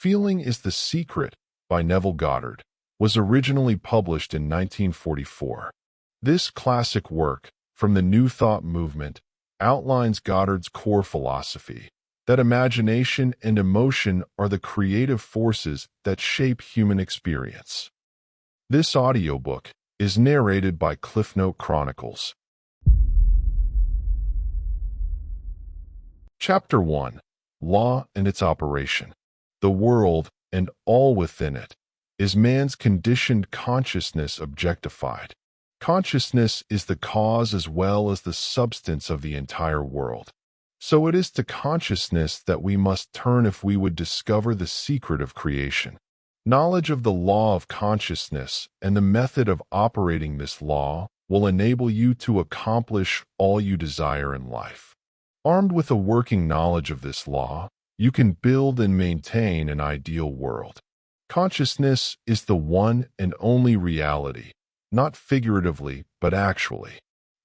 Feeling is the Secret by Neville Goddard was originally published in 1944. This classic work, from the New Thought movement, outlines Goddard's core philosophy, that imagination and emotion are the creative forces that shape human experience. This audiobook is narrated by CliffNote Chronicles. Chapter 1. Law and its Operation. The world, and all within it, is man's conditioned consciousness objectified. Consciousness is the cause as well as the substance of the entire world. So it is to consciousness that we must turn if we would discover the secret of creation. Knowledge of the law of consciousness and the method of operating this law will enable you to accomplish all you desire in life. Armed with a working knowledge of this law, you can build and maintain an ideal world. Consciousness is the one and only reality, not figuratively, but actually.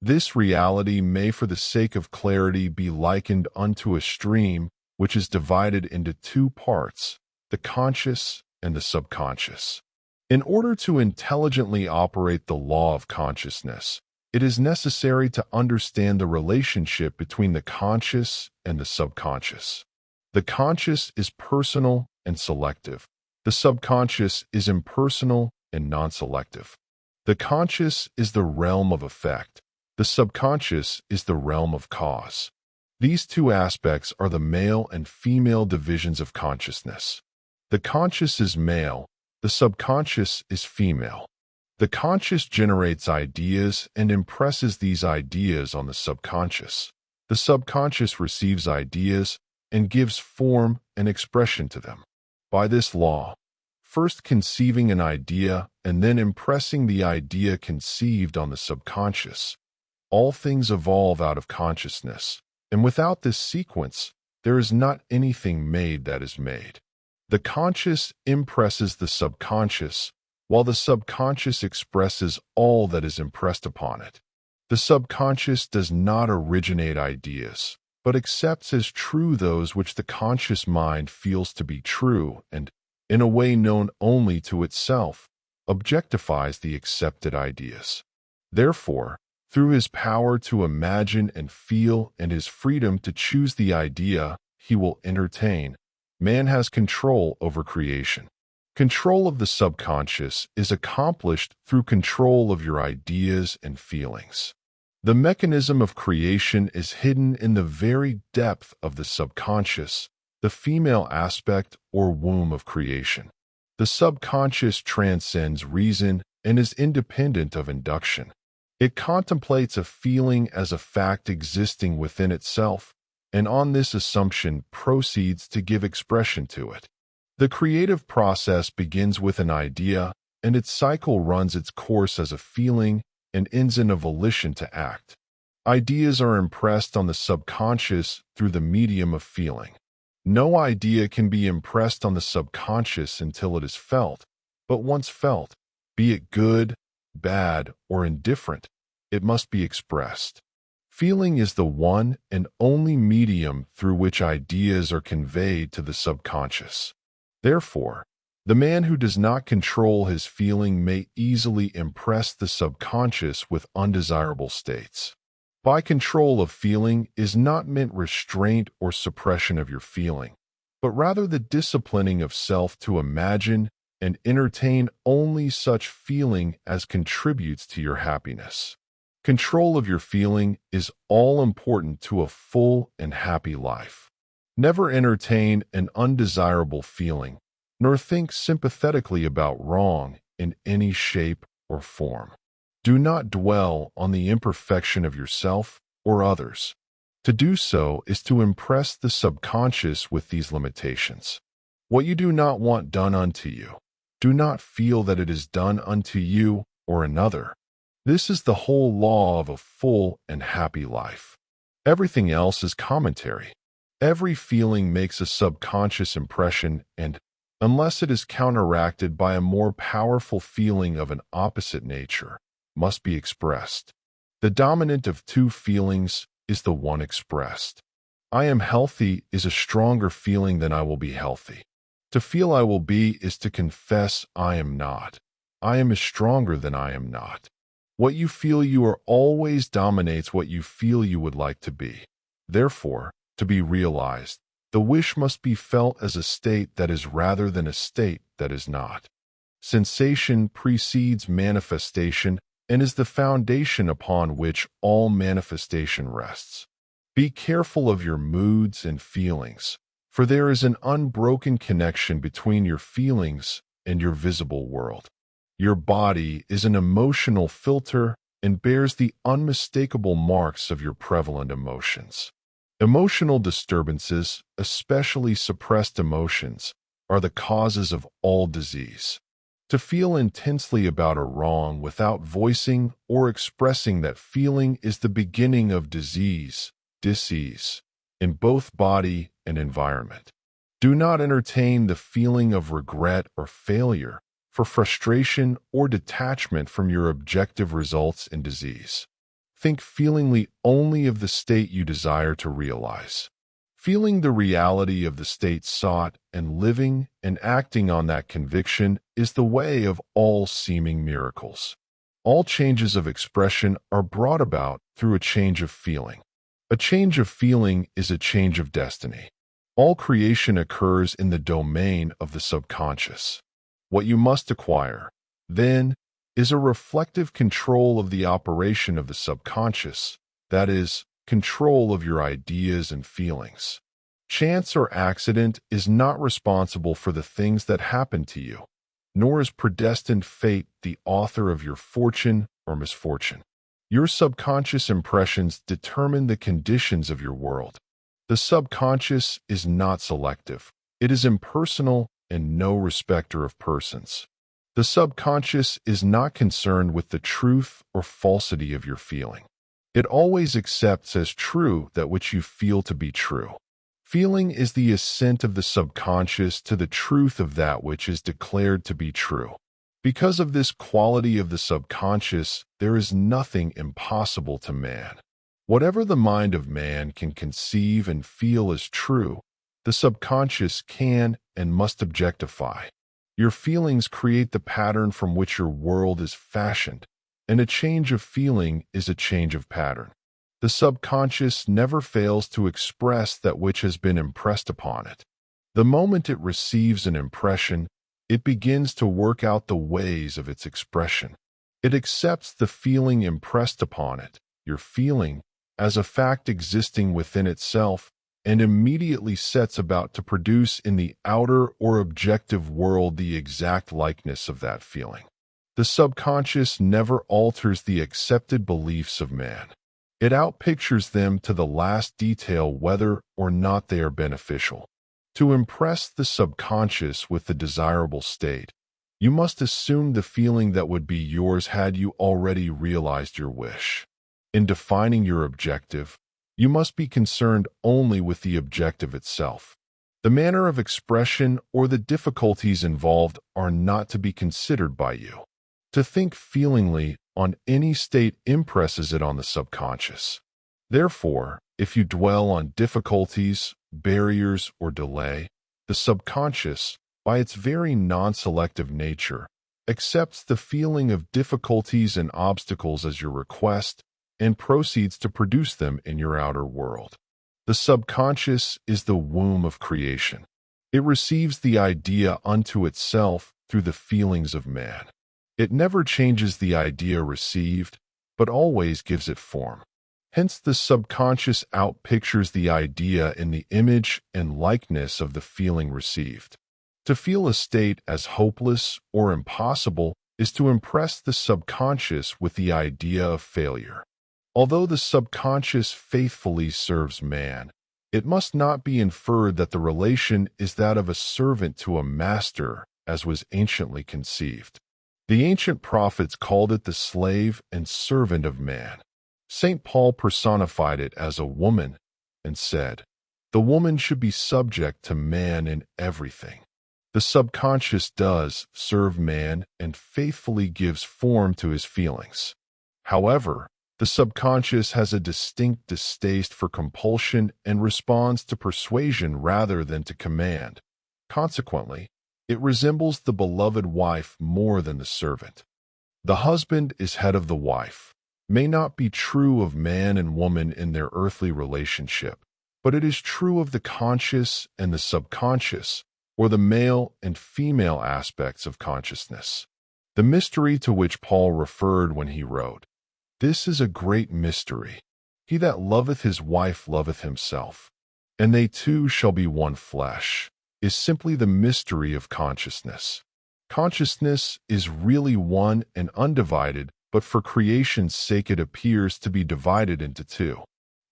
This reality may, for the sake of clarity, be likened unto a stream which is divided into two parts, the conscious and the subconscious. In order to intelligently operate the law of consciousness, it is necessary to understand the relationship between the conscious and the subconscious. The conscious is personal and selective. The subconscious is impersonal and non-selective. The conscious is the realm of effect. The subconscious is the realm of cause. These two aspects are the male and female divisions of consciousness. The conscious is male, the subconscious is female. The conscious generates ideas and impresses these ideas on the subconscious. The subconscious receives ideas and gives form and expression to them. By this law, first conceiving an idea and then impressing the idea conceived on the subconscious, all things evolve out of consciousness, and without this sequence, there is not anything made that is made. The conscious impresses the subconscious, while the subconscious expresses all that is impressed upon it. The subconscious does not originate ideas, but accepts as true those which the conscious mind feels to be true and, in a way known only to itself, objectifies the accepted ideas. Therefore, through his power to imagine and feel and his freedom to choose the idea he will entertain, man has control over creation. Control of the subconscious is accomplished through control of your ideas and feelings. The mechanism of creation is hidden in the very depth of the subconscious, the female aspect or womb of creation. The subconscious transcends reason and is independent of induction. It contemplates a feeling as a fact existing within itself, and on this assumption proceeds to give expression to it. The creative process begins with an idea, and its cycle runs its course as a feeling and ends in a volition to act. Ideas are impressed on the subconscious through the medium of feeling. No idea can be impressed on the subconscious until it is felt, but once felt, be it good, bad, or indifferent, it must be expressed. Feeling is the one and only medium through which ideas are conveyed to the subconscious. Therefore, the man who does not control his feeling may easily impress the subconscious with undesirable states. By control of feeling is not meant restraint or suppression of your feeling, but rather the disciplining of self to imagine and entertain only such feeling as contributes to your happiness. Control of your feeling is all important to a full and happy life. Never entertain an undesirable feeling, nor think sympathetically about wrong in any shape or form. Do not dwell on the imperfection of yourself or others. To do so is to impress the subconscious with these limitations. What you do not want done unto you, do not feel that it is done unto you or another. This is the whole law of a full and happy life. Everything else is commentary. Every feeling makes a subconscious impression and, unless it is counteracted by a more powerful feeling of an opposite nature, must be expressed. The dominant of two feelings is the one expressed. I am healthy is a stronger feeling than I will be healthy. To feel I will be is to confess I am not. I am stronger than I am not. What you feel you are always dominates what you feel you would like to be. Therefore, to be realized, the wish must be felt as a state that is rather than a state that is not. Sensation precedes manifestation and is the foundation upon which all manifestation rests. Be careful of your moods and feelings, for there is an unbroken connection between your feelings and your visible world. Your body is an emotional filter and bears the unmistakable marks of your prevalent emotions. Emotional disturbances, especially suppressed emotions, are the causes of all disease. To feel intensely about a wrong without voicing or expressing that feeling is the beginning of disease, disease, in both body and environment. Do not entertain the feeling of regret or failure, for frustration or detachment from your objective results in disease. Think feelingly only of the state you desire to realize. Feeling the reality of the state sought and living and acting on that conviction is the way of all seeming miracles. All changes of expression are brought about through a change of feeling. A change of feeling is a change of destiny. All creation occurs in the domain of the subconscious. What you must acquire, then, is a reflective control of the operation of the subconscious, that is, control of your ideas and feelings. Chance or accident is not responsible for the things that happen to you, nor is predestined fate the author of your fortune or misfortune. Your subconscious impressions determine the conditions of your world. The subconscious is not selective. It is impersonal and no respecter of persons. The subconscious is not concerned with the truth or falsity of your feeling. It always accepts as true that which you feel to be true. Feeling is the assent of the subconscious to the truth of that which is declared to be true. Because of this quality of the subconscious, there is nothing impossible to man. Whatever the mind of man can conceive and feel as true, the subconscious can and must objectify. Your feelings create the pattern from which your world is fashioned, and a change of feeling is a change of pattern. The subconscious never fails to express that which has been impressed upon it. The moment it receives an impression, it begins to work out the ways of its expression. It accepts the feeling impressed upon it, your feeling, as a fact existing within itself, and immediately sets about to produce in the outer or objective world the exact likeness of that feeling. The subconscious never alters the accepted beliefs of man. It outpictures them to the last detail whether or not they are beneficial. To impress the subconscious with the desirable state, you must assume the feeling that would be yours had you already realized your wish. In defining your objective, you must be concerned only with the objective itself. The manner of expression or the difficulties involved are not to be considered by you. To think feelingly on any state impresses it on the subconscious. Therefore, if you dwell on difficulties, barriers, or delay, the subconscious, by its very non-selective nature, accepts the feeling of difficulties and obstacles as your request and proceeds to produce them in your outer world. The subconscious is the womb of creation. It receives the idea unto itself through the feelings of man. It never changes the idea received, but always gives it form. Hence the subconscious outpictures the idea in the image and likeness of the feeling received. To feel a state as hopeless or impossible is to impress the subconscious with the idea of failure. Although the subconscious faithfully serves man, it must not be inferred that the relation is that of a servant to a master, as was anciently conceived. The ancient prophets called it the slave and servant of man. St. Paul personified it as a woman and said, "The woman should be subject to man in everything." The subconscious does serve man and faithfully gives form to his feelings. However, the subconscious has a distinct distaste for compulsion and responds to persuasion rather than to command. Consequently, it resembles the beloved wife more than the servant. The husband is head of the wife. May not be true of man and woman in their earthly relationship, but it is true of the conscious and the subconscious, or the male and female aspects of consciousness. The mystery to which Paul referred when he wrote, "This is a great mystery. He that loveth his wife loveth himself, and they two shall be one flesh," is simply the mystery of consciousness. Consciousness is really one and undivided, but for creation's sake it appears to be divided into two.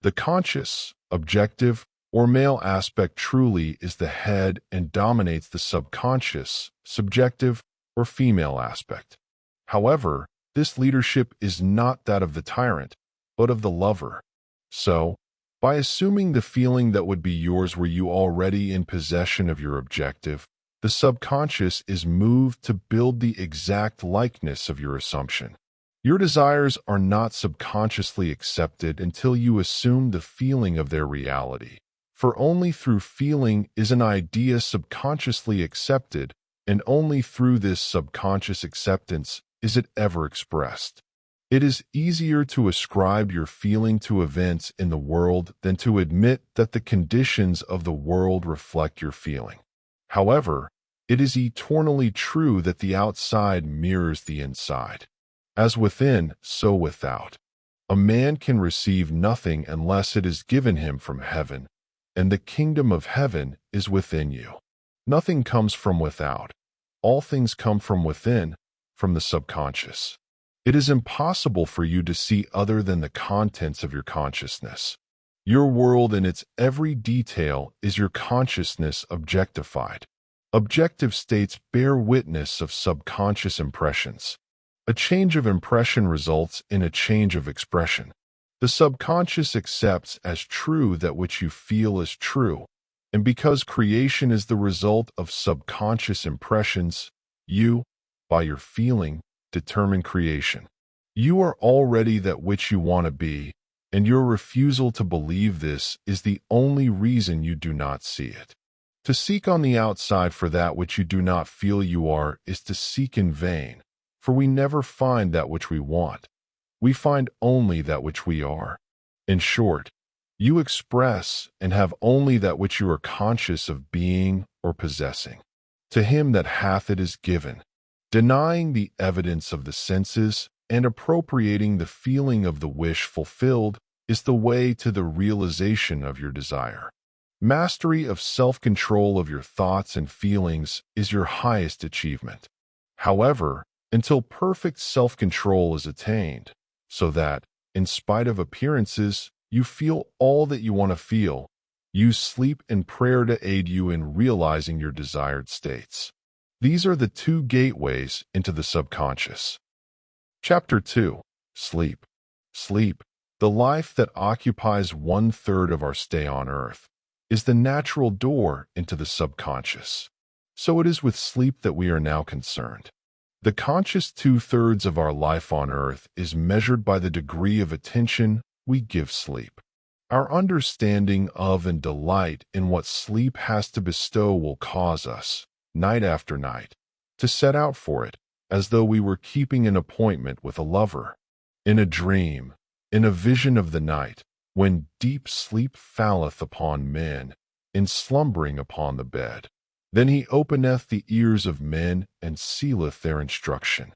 The conscious, objective, or male aspect truly is the head and dominates the subconscious, subjective, or female aspect. However, this leadership is not that of the tyrant, but of the lover. So, by assuming the feeling that would be yours were you already in possession of your objective, the subconscious is moved to build the exact likeness of your assumption. Your desires are not subconsciously accepted until you assume the feeling of their reality, for only through feeling is an idea subconsciously accepted, and only through this subconscious acceptance is it ever expressed. It is easier to ascribe your feeling to events in the world than to admit that the conditions of the world reflect your feeling. However, it is eternally true that the outside mirrors the inside. As within, so without. A man can receive nothing unless it is given him from heaven, and the kingdom of heaven is within you. Nothing comes from without. All things come from within, from the subconscious. It is impossible for you to see other than the contents of your consciousness. Your world in its every detail is your consciousness objectified. Objective states bear witness of subconscious impressions. A change of impression results in a change of expression. The subconscious accepts as true that which you feel is true, and because creation is the result of subconscious impressions, you, by your feeling, determine creation. You are already that which you want to be, and your refusal to believe this is the only reason you do not see it. To seek on the outside for that which you do not feel you are is to seek in vain, for we never find that which we want. We find only that which we are. In short, you express and have only that which you are conscious of being or possessing. To him that hath it is given. Denying the evidence of the senses and appropriating the feeling of the wish fulfilled is the way to the realization of your desire. Mastery of self-control of your thoughts and feelings is your highest achievement. However, until perfect self-control is attained, so that, in spite of appearances, you feel all that you want to feel, use sleep and prayer to aid you in realizing your desired states. These are the two gateways into the subconscious. Chapter 2. Sleep. Sleep, the life that occupies 1/3 of our stay on earth, is the natural door into the subconscious. So it is with sleep that we are now concerned. The conscious 2/3 of our life on earth is measured by the degree of attention we give sleep. Our understanding of and delight in what sleep has to bestow will cause us, night after night, to set out for it, as though we were keeping an appointment with a lover. In a dream, in a vision of the night, when deep sleep falleth upon men, in slumbering upon the bed, then he openeth the ears of men and sealeth their instruction.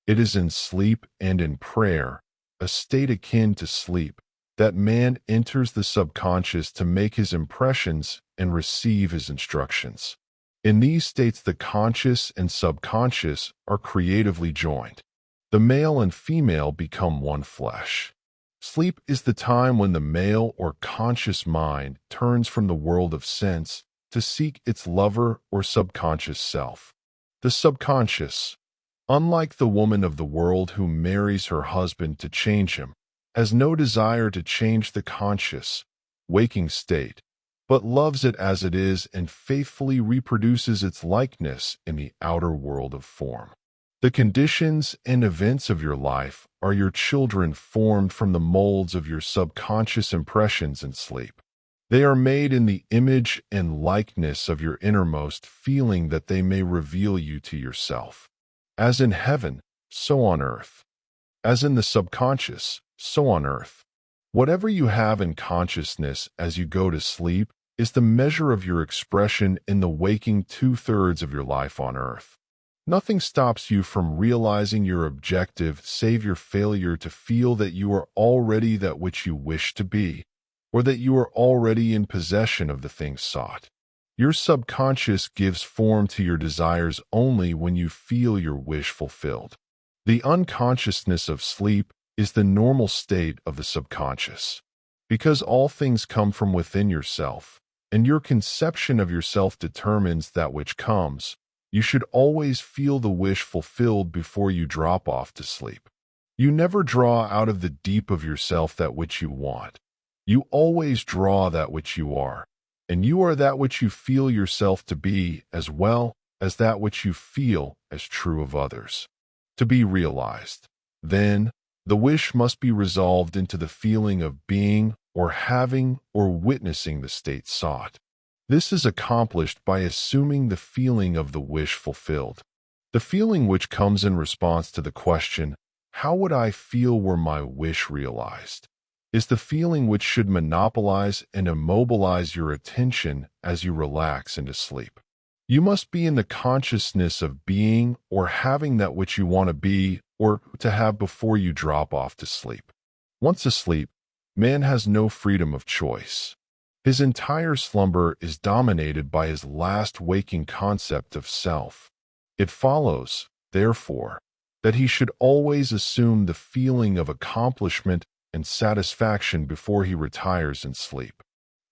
It is in sleep and in prayer, a state akin to sleep, that man enters the subconscious to make his impressions and receive his instructions. In these states the conscious and subconscious are creatively joined. The male and female become one flesh. Sleep is the time when the male or conscious mind turns from the world of sense to seek its lover or subconscious self. The subconscious, unlike the woman of the world who marries her husband to change him, has no desire to change the conscious, waking state, but loves it as it is and faithfully reproduces its likeness in the outer world of form. The conditions and events of your life are your children formed from the molds of your subconscious impressions in sleep. They are made in the image and likeness of your innermost feeling that they may reveal you to yourself. As in heaven, so on earth. As in the subconscious, so on earth. Whatever you have in consciousness as you go to sleep is the measure of your expression in the waking 2/3 of your life on earth. Nothing stops you from realizing your objective save your failure to feel that you are already that which you wish to be, or that you are already in possession of the things sought. Your subconscious gives form to your desires only when you feel your wish fulfilled. The unconsciousness of sleep is the normal state of the subconscious. Because all things come from within yourself, and your conception of yourself determines that which comes, you should always feel the wish fulfilled before you drop off to sleep. You never draw out of the deep of yourself that which you want. You always draw that which you are, and you are that which you feel yourself to be as well as that which you feel as true of others. To be realized, then, the wish must be resolved into the feeling of being or having or witnessing the state sought. This is accomplished by assuming the feeling of the wish fulfilled. The feeling which comes in response to the question, "How would I feel were my wish realized?" is the feeling which should monopolize and immobilize your attention as you relax into sleep. You must be in the consciousness of being or having that which you want to be or to have before you drop off to sleep. Once asleep, man has no freedom of choice. His entire slumber is dominated by his last waking concept of self. It follows, therefore, that he should always assume the feeling of accomplishment and satisfaction before he retires in sleep.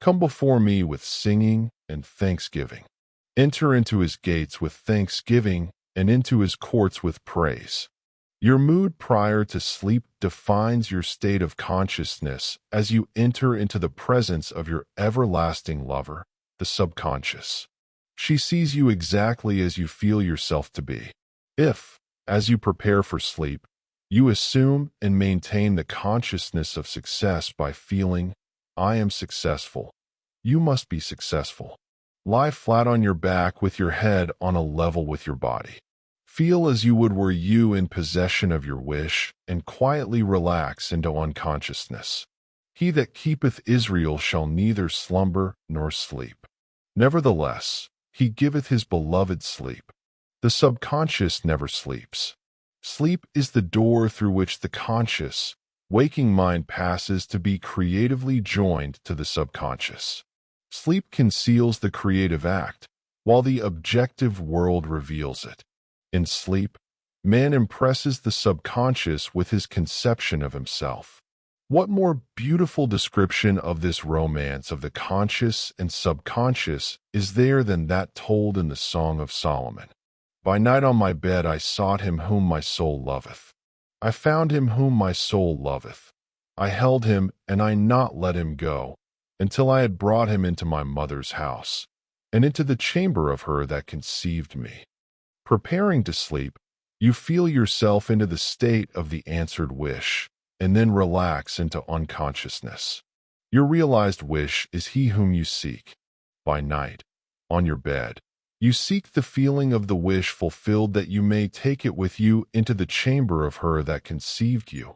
Come before me with singing and thanksgiving. Enter into his gates with thanksgiving and into his courts with praise. Your mood prior to sleep defines your state of consciousness as you enter into the presence of your everlasting lover, the subconscious. She sees you exactly as you feel yourself to be. If, as you prepare for sleep, you assume and maintain the consciousness of success by feeling, "I am successful," you must be successful. Lie flat on your back with your head on a level with your body. Feel as you would were you in possession of your wish, and quietly relax into unconsciousness. He that keepeth Israel shall neither slumber nor sleep. Nevertheless, he giveth his beloved sleep. The subconscious never sleeps. Sleep is the door through which the conscious, waking mind passes to be creatively joined to the subconscious. Sleep conceals the creative act, while the objective world reveals it. In sleep, man impresses the subconscious with his conception of himself. What more beautiful description of this romance of the conscious and subconscious is there than that told in the Song of Solomon? By night on my bed I sought him whom my soul loveth. I found him whom my soul loveth. I held him, and I not let him go, until I had brought him into my mother's house, and into the chamber of her that conceived me. Preparing to sleep, you feel yourself into the state of the answered wish, and then relax into unconsciousness. Your realized wish is he whom you seek. By night, on your bed, you seek the feeling of the wish fulfilled that you may take it with you into the chamber of her that conceived you,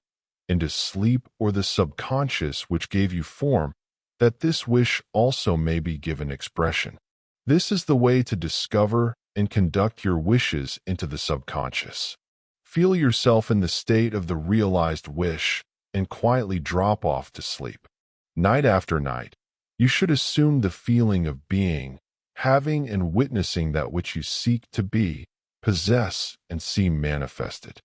into sleep or the subconscious which gave you form, that this wish also may be given expression. This is the way to discover and conduct your wishes into the subconscious. Feel yourself in the state of the realized wish and quietly drop off to sleep. Night after night, you should assume the feeling of being, having and witnessing that which you seek to be, possess, and see manifested.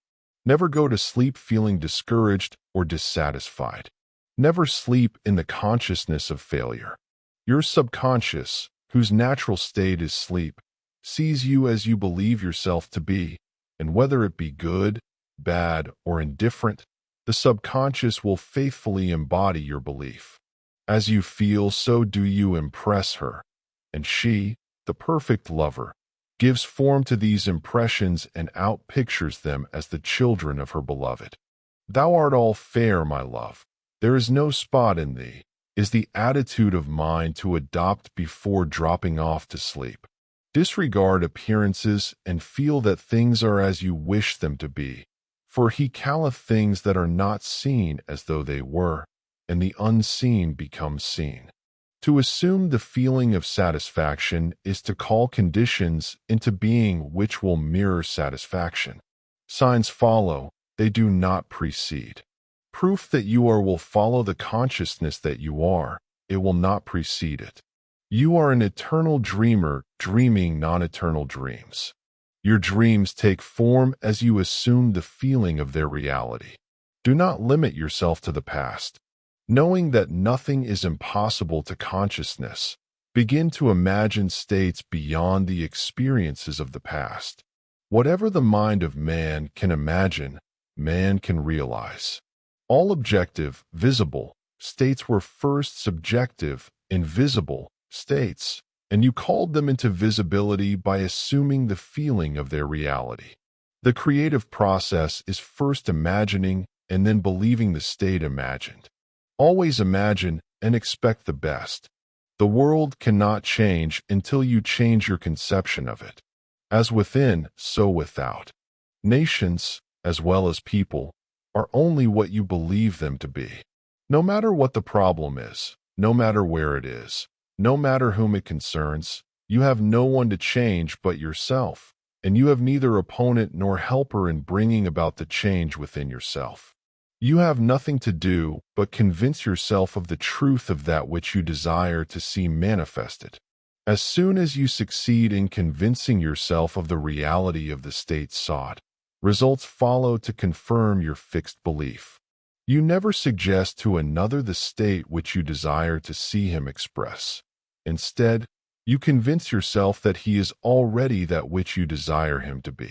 Never go to sleep feeling discouraged or dissatisfied. Never sleep in the consciousness of failure. Your subconscious, whose natural state is sleep, sees you as you believe yourself to be, and whether it be good, bad, or indifferent, the subconscious will faithfully embody your belief. As you feel, so do you impress her, and she, the perfect lover, gives form to these impressions and outpictures them as the children of her beloved. Thou art all fair, my love. There is no spot in thee, is the attitude of mind to adopt before dropping off to sleep. Disregard appearances and feel that things are as you wish them to be. For he calleth things that are not seen as though they were, and the unseen become seen. To assume the feeling of satisfaction is to call conditions into being which will mirror satisfaction. Signs follow, they do not precede. Proof that you are will follow the consciousness that you are, it will not precede it. You are an eternal dreamer dreaming non-eternal dreams. Your dreams take form as you assume the feeling of their reality. Do not limit yourself to the past. Knowing that nothing is impossible to consciousness, begin to imagine states beyond the experiences of the past. Whatever the mind of man can imagine, man can realize. All objective, visible, states were first subjective, invisible states, and you called them into visibility by assuming the feeling of their reality. The creative process is first imagining and then believing the state imagined. Always imagine and expect the best. The world cannot change until you change your conception of it. As within, so without. Nations, as well as people, are only what you believe them to be. No matter what the problem is, no matter where it is, no matter whom it concerns, you have no one to change but yourself, and you have neither opponent nor helper in bringing about the change within yourself. You have nothing to do but convince yourself of the truth of that which you desire to see manifested. As soon as you succeed in convincing yourself of the reality of the state sought, results follow to confirm your fixed belief. You never suggest to another the state which you desire to see him express. Instead, you convince yourself that he is already that which you desire him to be.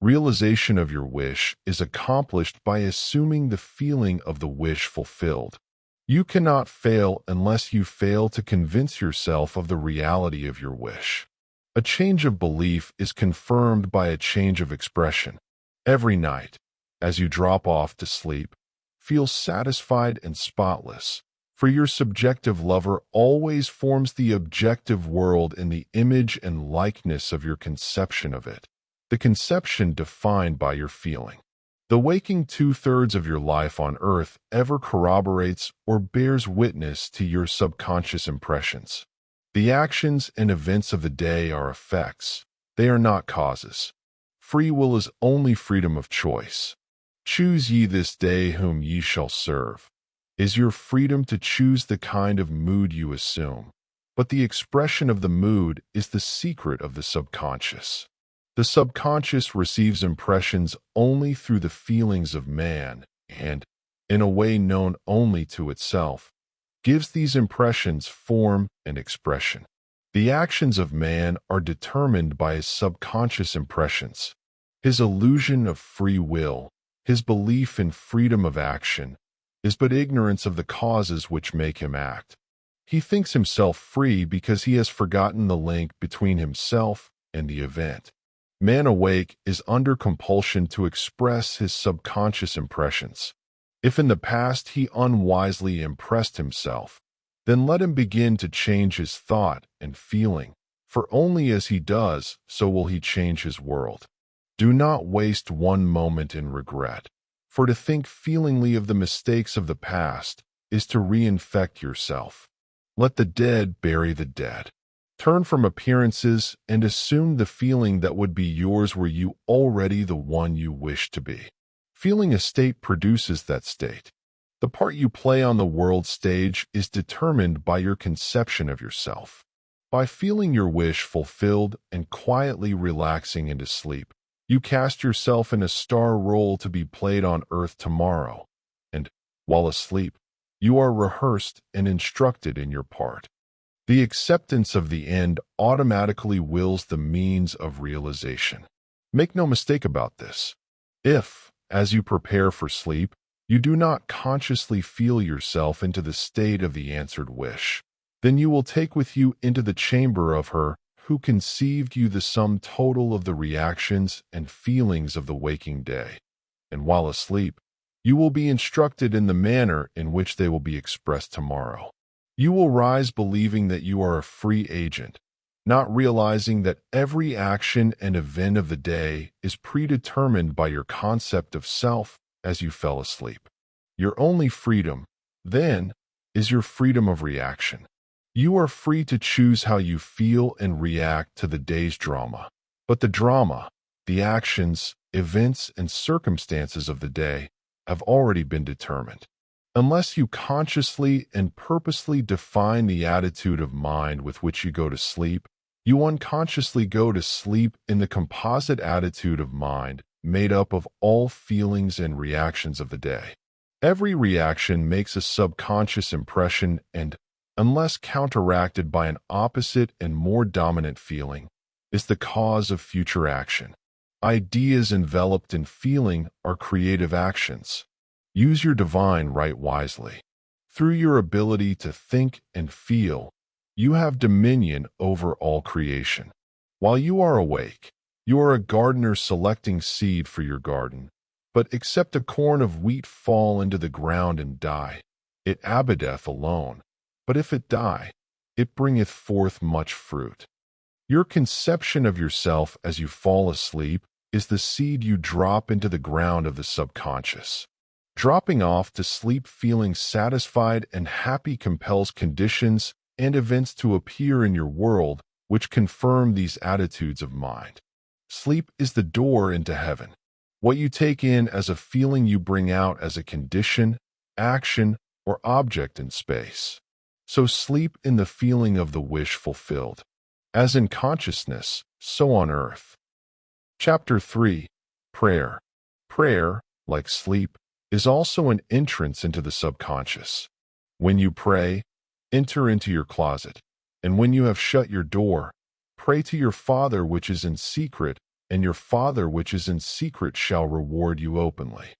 Realization of your wish is accomplished by assuming the feeling of the wish fulfilled. You cannot fail unless you fail to convince yourself of the reality of your wish. A change of belief is confirmed by a change of expression. Every night, as you drop off to sleep, feel satisfied and spotless, for your subjective lover always forms the objective world in the image and likeness of your conception of it, the conception defined by your feeling. The waking 2/3 of your life on earth ever corroborates or bears witness to your subconscious impressions. The actions and events of the day are effects. They are not causes. Free will is only freedom of choice. Choose ye this day whom ye shall serve. Is your freedom to choose the kind of mood you assume. But the expression of the mood is the secret of the subconscious. The subconscious receives impressions only through the feelings of man and, in a way known only to itself, gives these impressions form and expression. The actions of man are determined by his subconscious impressions. His illusion of free will, his belief in freedom of action, is but ignorance of the causes which make him act. He thinks himself free because he has forgotten the link between himself and the event. Man awake is under compulsion to express his subconscious impressions. If in the past he unwisely impressed himself, then let him begin to change his thought and feeling, for only as he does, so will he change his world. Do not waste one moment in regret, for to think feelingly of the mistakes of the past is to reinfect yourself. Let the dead bury the dead. Turn from appearances and assume the feeling that would be yours were you already the one you wish to be. Feeling a state produces that state. The part you play on the world stage is determined by your conception of yourself. By feeling your wish fulfilled and quietly relaxing into sleep, you cast yourself in a star role to be played on earth tomorrow, and, while asleep, you are rehearsed and instructed in your part. The acceptance of the end automatically wills the means of realization. Make no mistake about this. If, as you prepare for sleep, you do not consciously feel yourself into the state of the answered wish, then you will take with you into the chamber of her who conceived you the sum total of the reactions and feelings of the waking day, and while asleep, you will be instructed in the manner in which they will be expressed tomorrow. You will rise believing that you are a free agent, not realizing that every action and event of the day is predetermined by your concept of self as you fell asleep. Your only freedom, then, is your freedom of reaction. You are free to choose how you feel and react to the day's drama. But the drama, the actions, events, and circumstances of the day have already been determined. Unless you consciously and purposely define the attitude of mind with which you go to sleep, you unconsciously go to sleep in the composite attitude of mind made up of all feelings and reactions of the day. Every reaction makes a subconscious impression and, unless counteracted by an opposite and more dominant feeling, is the cause of future action. Ideas enveloped in feeling are creative actions. Use your divine right wisely. Through your ability to think and feel, you have dominion over all creation. While you are awake, you are a gardener selecting seed for your garden. But except a corn of wheat fall into the ground and die, it abideth alone. But if it die, it bringeth forth much fruit. Your conception of yourself as you fall asleep is the seed you drop into the ground of the subconscious. Dropping off to sleep feeling satisfied and happy compels conditions and events to appear in your world which confirm these attitudes of mind. Sleep is the door into heaven. What you take in as a feeling you bring out as a condition, action, or object in space. So sleep in the feeling of the wish fulfilled. As in consciousness, so on earth. Chapter 3. Prayer. Prayer, like sleep, is also an entrance into the subconscious. When you pray, enter into your closet, and when you have shut your door, pray to your Father which is in secret, and your Father which is in secret shall reward you openly.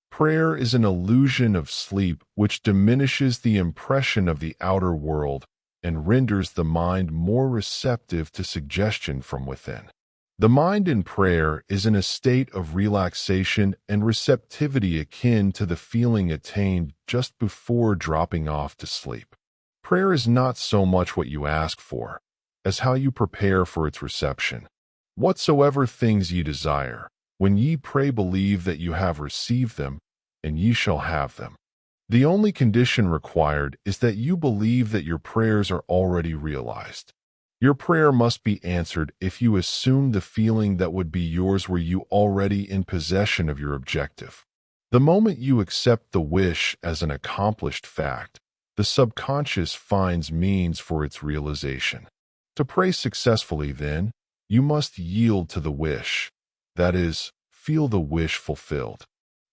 Prayer is an illusion of sleep which diminishes the impression of the outer world and renders the mind more receptive to suggestion from within. The mind in prayer is in a state of relaxation and receptivity akin to the feeling attained just before dropping off to sleep. Prayer is not so much what you ask for, as how you prepare for its reception. Whatsoever things ye desire, when ye pray believe that you have received them, and ye shall have them. The only condition required is that you believe that your prayers are already realized. Your prayer must be answered if you assume the feeling that would be yours were you already in possession of your objective. The moment you accept the wish as an accomplished fact, the subconscious finds means for its realization. To pray successfully, then, you must yield to the wish, that is, feel the wish fulfilled.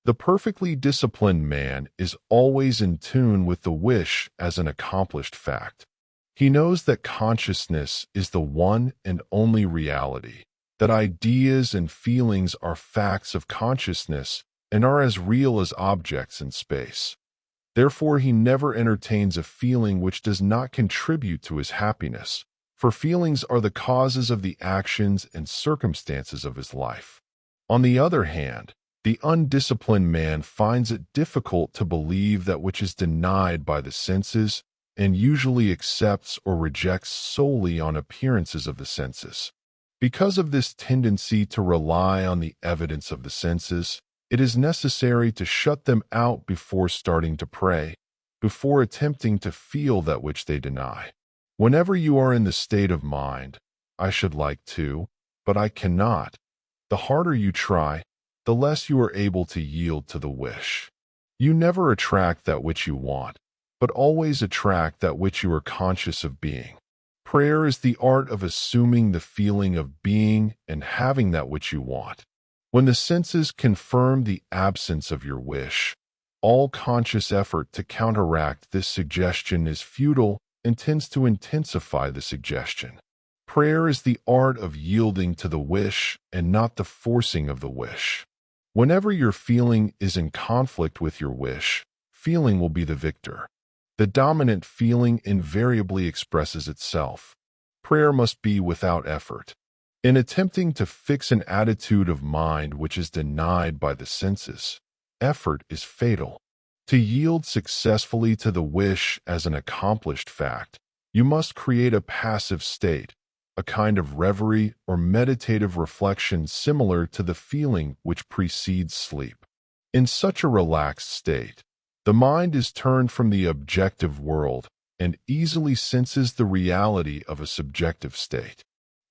The perfectly disciplined man is always in tune with the wish as an accomplished fact. He knows that consciousness is the one and only reality, that ideas and feelings are facts of consciousness and are as real as objects in space. Therefore, he never entertains a feeling which does not contribute to his happiness, for feelings are the causes of the actions and circumstances of his life. On the other hand, the undisciplined man finds it difficult to believe that which is denied by the senses and usually accepts or rejects solely on appearances of the senses. Because of this tendency to rely on the evidence of the senses, it is necessary to shut them out before starting to pray, before attempting to feel that which they deny. Whenever you are in the state of mind, I should like to, but I cannot, the harder you try, the less you are able to yield to the wish. You never attract that which you want, but always attract that which you are conscious of being. Prayer is the art of assuming the feeling of being and having that which you want. When the senses confirm the absence of your wish, all conscious effort to counteract this suggestion is futile and tends to intensify the suggestion. Prayer is the art of yielding to the wish and not the forcing of the wish. Whenever your feeling is in conflict with your wish, feeling will be the victor. The dominant feeling invariably expresses itself. Prayer must be without effort. In attempting to fix an attitude of mind which is denied by the senses, effort is fatal. To yield successfully to the wish as an accomplished fact, you must create a passive state, a kind of reverie or meditative reflection similar to the feeling which precedes sleep. In such a relaxed state, the mind is turned from the objective world and easily senses the reality of a subjective state.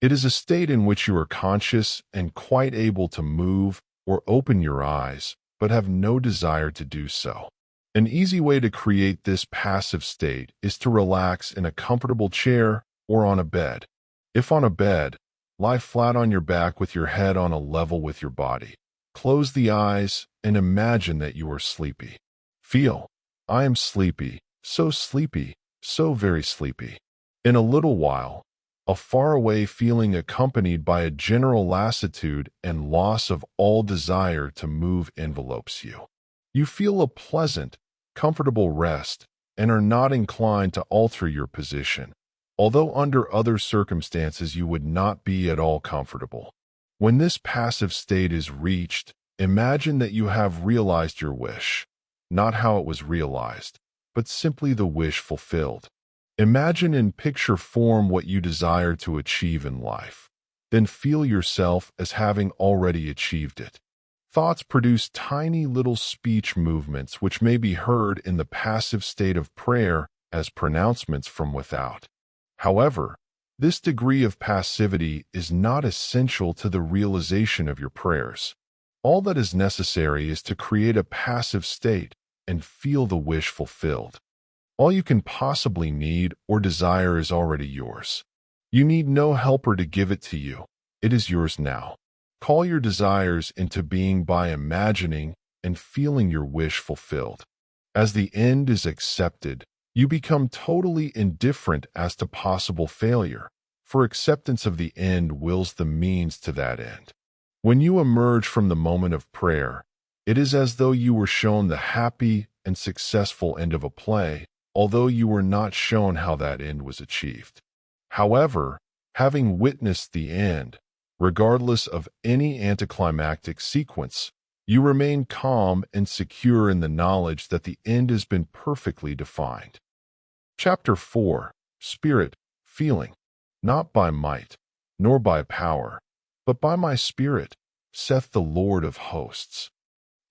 It is a state in which you are conscious and quite able to move or open your eyes, but have no desire to do so. An easy way to create this passive state is to relax in a comfortable chair or on a bed. If on a bed, lie flat on your back with your head on a level with your body. Close the eyes and imagine that you are sleepy. Feel, I am sleepy, so very sleepy. In a little while, a faraway feeling accompanied by a general lassitude and loss of all desire to move envelopes you. You feel a pleasant, comfortable rest and are not inclined to alter your position, although under other circumstances you would not be at all comfortable. When this passive state is reached, imagine that you have realized your wish, not how it was realized, but simply the wish fulfilled. Imagine in picture form what you desire to achieve in life. Then feel yourself as having already achieved it. Thoughts produce tiny little speech movements which may be heard in the passive state of prayer as pronouncements from without. However, this degree of passivity is not essential to the realization of your prayers. All that is necessary is to create a passive state and feel the wish fulfilled. All you can possibly need or desire is already yours. You need no helper to give it to you. It is yours now. Call your desires into being by imagining and feeling your wish fulfilled. As the end is accepted, you become totally indifferent as to possible failure, for acceptance of the end wills the means to that end. When you emerge from the moment of prayer, it is as though you were shown the happy and successful end of a play, although you were not shown how that end was achieved. However, having witnessed the end, regardless of any anticlimactic sequence, you remain calm and secure in the knowledge that the end has been perfectly defined. Chapter 4. Spirit, Feeling. Not by might, nor by power, but by my Spirit, saith the Lord of hosts.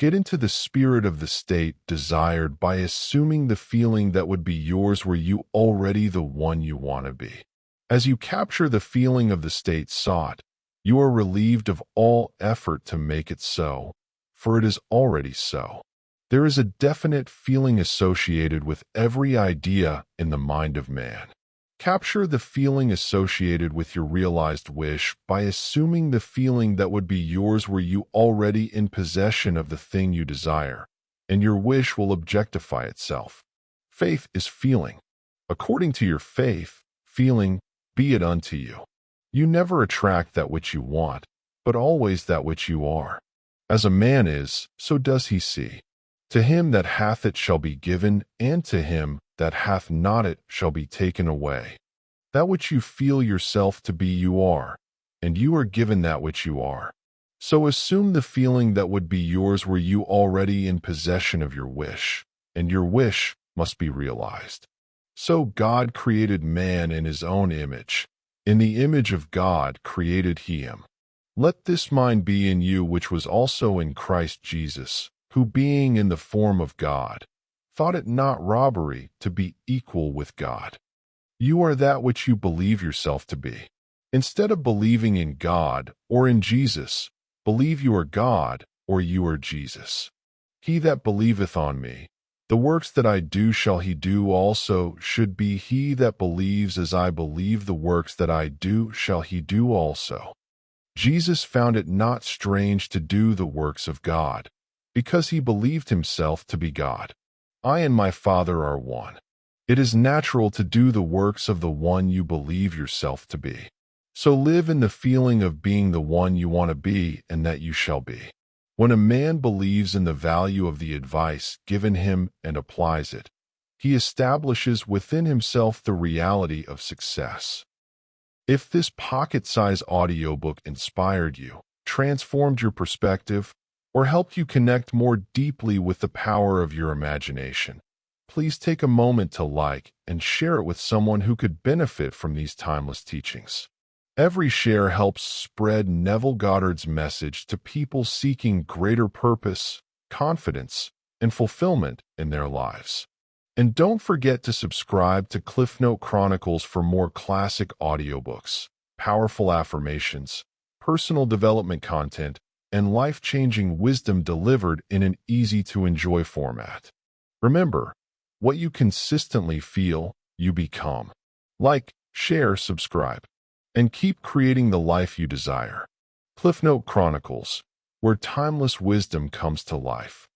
Get into the spirit of the state desired by assuming the feeling that would be yours were you already the one you want to be. As you capture the feeling of the state sought, you are relieved of all effort to make it so, for it is already so. There is a definite feeling associated with every idea in the mind of man. Capture the feeling associated with your realized wish by assuming the feeling that would be yours were you already in possession of the thing you desire, and your wish will objectify itself. Faith is feeling. According to your faith, feeling, be it unto you. You never attract that which you want, but always that which you are. As a man is, so does he see. To him that hath it shall be given, and to him that hath not it shall be taken away. That which you feel yourself to be you are, and you are given that which you are. So assume the feeling that would be yours were you already in possession of your wish, and your wish must be realized. So God created man in his own image. In the image of God created he him. Let this mind be in you which was also in Christ Jesus, who being in the form of God, thought it not robbery to be equal with God. You are that which you believe yourself to be. Instead of believing in God or in Jesus, believe you are God or you are Jesus. He that believeth on me, the works that I do shall he do also, should be he that believes as I believe, the works that I do shall he do also. Jesus found it not strange to do the works of God, because he believed himself to be God. I and my Father are one. It is natural to do the works of the one you believe yourself to be. So live in the feeling of being the one you want to be and that you shall be. When a man believes in the value of the advice given him and applies it, he establishes within himself the reality of success. If this pocket-sized audiobook inspired you, transformed your perspective, or helped you connect more deeply with the power of your imagination, please take a moment to like and share it with someone who could benefit from these timeless teachings. Every share helps spread Neville Goddard's message to people seeking greater purpose, confidence, and fulfillment in their lives. And don't forget to subscribe to CliffNote Chronicles for more classic audiobooks, powerful affirmations, personal development content, and life-changing wisdom delivered in an easy-to-enjoy format. Remember, what you consistently feel, you become. Like, share, subscribe, and keep creating the life you desire. CliffNote Chronicles, where timeless wisdom comes to life.